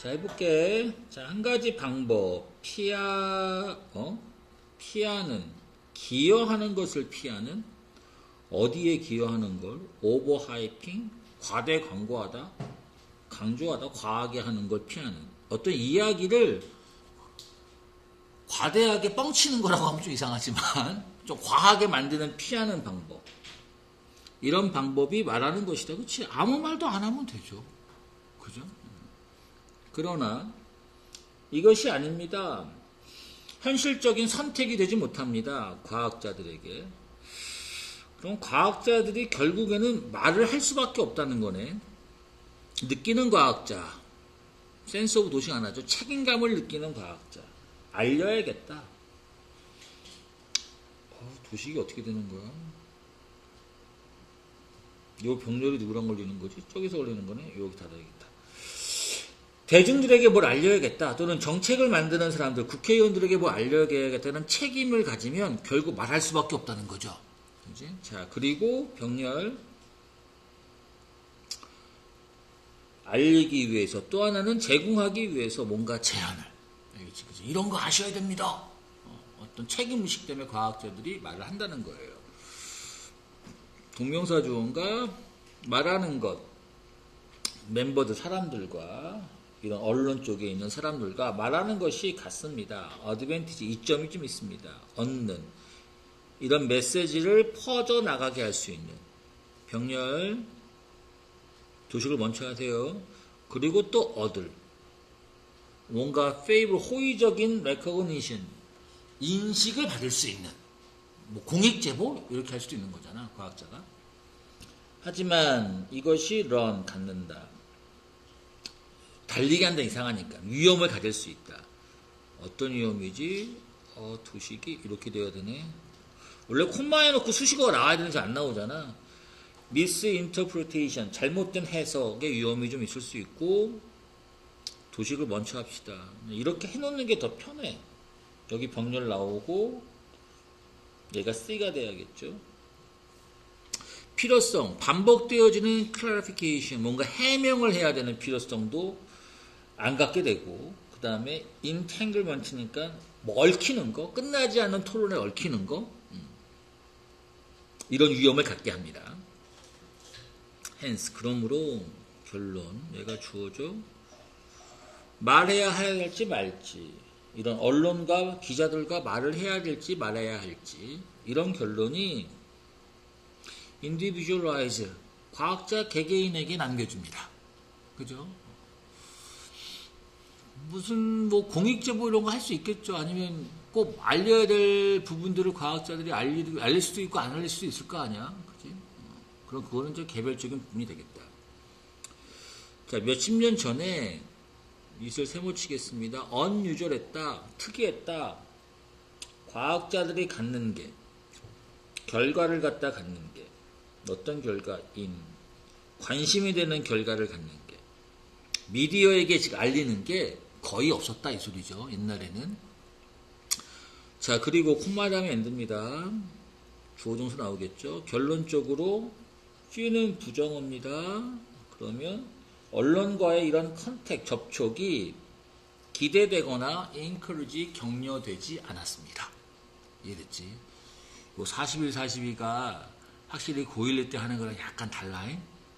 자, 해볼게. 자, 한 가지 방법. 피하는, 기여하는 것을 피하는, 어디에 기여하는 걸, 오버하이핑, 과대 광고하다, 강조하다, 과하게 하는 걸 피하는. 어떤 이야기를 과대하게 뻥치는 거라고 하면 좀 이상하지만, 좀 과하게 만드는 피하는 방법. 이런 방법이 말하는 것이다. 그치? 아무 말도 안 하면 되죠. 그죠? 그러나 이것이 아닙니다. 현실적인 선택이 되지 못합니다. 과학자들에게. 그럼 과학자들이 결국에는 말을 할 수밖에 없다는 거네. 느끼는 과학자. 센스 오브 도식 안 하죠. 책임감을 느끼는 과학자. 알려야겠다. 도식이 어떻게 되는 거야? 요 병렬이 누구랑 걸리는 거지? 저기서 걸리는 거네? 여기 닫아야겠다. 대중들에게 뭘 알려야겠다. 또는 정책을 만드는 사람들, 국회의원들에게 뭘 알려야겠다는 책임을 가지면 결국 말할 수밖에 없다는 거죠. 그치? 자, 그리고 병렬. 알리기 위해서, 또 하나는 제공하기 위해서 뭔가 제안을. 그치? 이런 거 아셔야 됩니다. 어떤 책임의식 때문에 과학자들이 말을 한다는 거예요. 동명사 주어가 말하는 것, 멤버들, 사람들과 이런 언론 쪽에 있는 사람들과 말하는 것이 같습니다. 어드밴티지, 이점이 좀 있습니다. 얻는, 이런 메시지를 퍼져나가게 할 수 있는 병렬, 도식을 먼저 하세요. 그리고 또 얻을, 뭔가 페이블, 호의적인 레커그니션, 인식을 받을 수 있는, 뭐 공익제보 이렇게 할 수도 있는 거잖아, 과학자가. 하지만 이것이 run, 갖는다, 달리게 한다, 이상하니까 위험을 가질 수 있다. 어떤 위험이지? 도식이 이렇게 되어야 되네. 원래 콤마 해놓고 수식어가 나와야 되는지 안 나오잖아. misinterpretation, 잘못된 해석의 위험이 좀 있을 수 있고, 도식을 먼저 합시다. 이렇게 해놓는 게 더 편해. 여기 병렬 나오고 얘가 C가 돼야겠죠. 필요성, 반복되어지는 clarification, 뭔가 해명을 해야 되는 필요성도 안 갖게 되고, 그 다음에 entanglement니까 뭐 얽히는 거, 끝나지 않는 토론에 얽히는 거, 이런 위험을 갖게 합니다. hence, 그러므로 결론, 얘가 주어져. 말해야 할지 말지, 이런 언론과 기자들과 말을 해야 될지 말아야 할지, 이런 결론이 individualize, 과학자 개개인에게 남겨줍니다. 그죠? 무슨 뭐 공익제보 이런 거 할 수 있겠죠. 아니면 꼭 알려야 될 부분들을 과학자들이 알릴 수도 있고 안 알릴 수도 있을 거 아니야. 그지? 그럼 그거는 이제 개별적인 부분이 되겠다. 자, 몇십 년 전에 이슬 세모 치겠습니다. unusual했다, 특이했다. 과학자들이 갖는 게, 결과를 갖다 갖는 게, 어떤 결과인, 관심이 되는 결과를 갖는 게, 미디어에게 지금 알리는 게 거의 없었다, 이 소리죠. 옛날에는. 자, 그리고 콤마 다음에 엔드입니다. 주어동사 나오겠죠. 결론적으로 G는 부정어입니다. 그러면 언론과의 이런 컨택, 접촉이 기대되거나 encourage, 격려되지 않았습니다. 이해됐지? 요 41, 42가 확실히 고1 때 하는 거랑 약간 달라.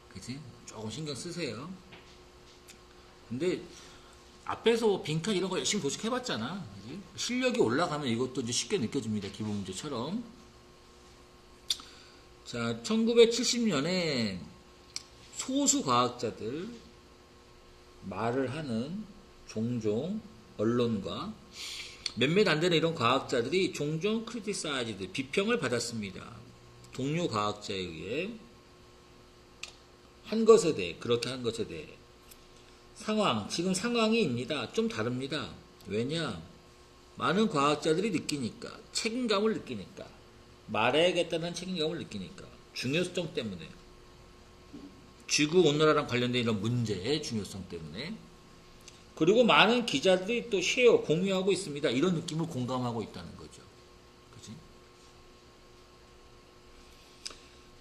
그치? 조금 신경 쓰세요. 근데 앞에서 뭐 빈칸 이런 거 열심히 도식해봤잖아. 그치? 실력이 올라가면 이것도 이제 쉽게 느껴집니다. 기본 문제처럼. 자, 1970년에 소수 과학자들, 말을 하는 종종 언론과 몇몇 안 되는 이런 과학자들이 종종 criticized, 비평을 받았습니다. 동료 과학자에 의해. 한 것에 대해, 그렇게 한 것에 대해. 상황, 지금 상황이입니다. 좀 다릅니다. 왜냐? 많은 과학자들이 느끼니까, 책임감을 느끼니까, 말해야겠다는 책임감을 느끼니까, 중요성 때문에, 지구온난화랑 관련된 이런 문제의 중요성 때문에, 그리고 많은 기자들이 또 쉐어, 공유하고 있습니다. 이런 느낌을 공감하고 있다는 거죠. 그치?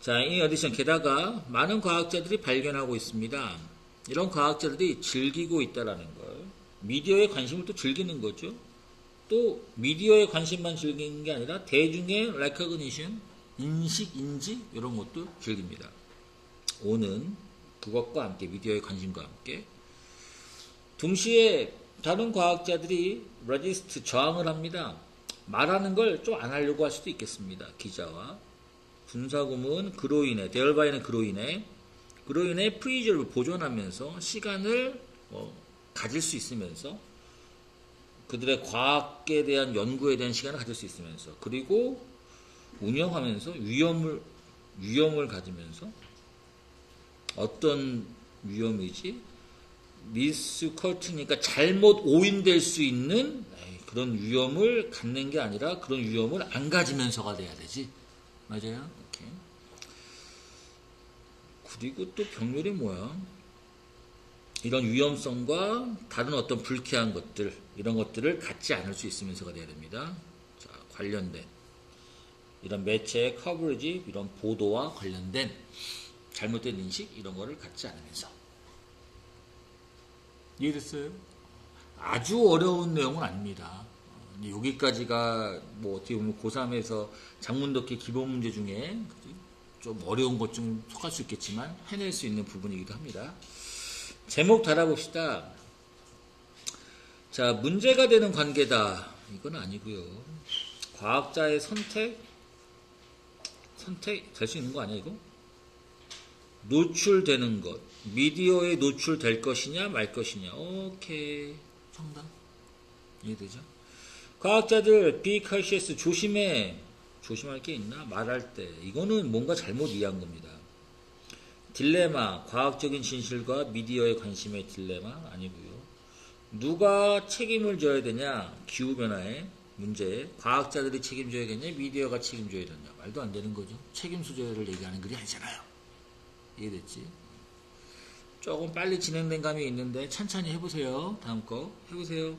자, 이 어디션, 게다가 많은 과학자들이 발견하고 있습니다. 이런 과학자들이 즐기고 있다는 걸. 미디어의 관심을 또 즐기는 거죠. 또 미디어의 관심만 즐기는 게 아니라 대중의 recognition, 인식, 인지 이런 것도 즐깁니다. 오는 그것과 함께 미디어의 관심과 함께 동시에 다른 과학자들이 레지스트 저항을 합니다. 말하는 걸 좀 안 하려고 할 수도 있겠습니다. 기자와 분사구문 그로 인해 데얼바이는 그로 인해 프리저를 보존하면서 시간을 가질 수 있으면서 그들의 과학에 대한 연구에 대한 시간을 가질 수 있으면서 그리고 운영하면서 위험을 가지면서 어떤 위험이지? 미스컬팅이니까 잘못 오인될 수 있는 그런 위험을 갖는 게 아니라 그런 위험을 안 가지면서가 돼야 되지. 맞아요? 오케이. 그리고 또 병렬이 뭐야? 이런 위험성과 다른 어떤 불쾌한 것들, 이런 것들을 갖지 않을 수 있으면서가 돼야 됩니다. 자, 관련된 이런 매체의 커버리지, 이런 보도와 관련된 잘못된 인식, 이런 거를 갖지 않으면서. 이해됐어요? 아주 어려운 내용은 아닙니다. 여기까지가 뭐 어떻게 보면 고3에서 작문독해 기본 문제 중에 좀 어려운 것 좀 속할 수 있겠지만 해낼 수 있는 부분이기도 합니다. 제목 달아봅시다. 자, 문제가 되는 관계다. 이건 아니고요. 과학자의 선택 될 수 있는 거 아니야 이거? 노출되는 것. 미디어에 노출될 것이냐 말 것이냐. 오케이. 정답. 이해되죠? 과학자들 be cautious. 조심해. 조심할 게 있나? 말할 때. 이거는 뭔가 잘못 이해한 겁니다. 딜레마. 과학적인 진실과 미디어의 관심의 딜레마 아니고요. 누가 책임을 져야 되냐? 기후변화의 문제에 과학자들이 책임져야겠냐? 미디어가 책임져야 되냐? 말도 안 되는 거죠. 책임 소재를 얘기하는 글이 아니잖아요. 이해됐지? 조금 빨리 진행된 감이 있는데 천천히 해보세요. 다음 거 해보세요.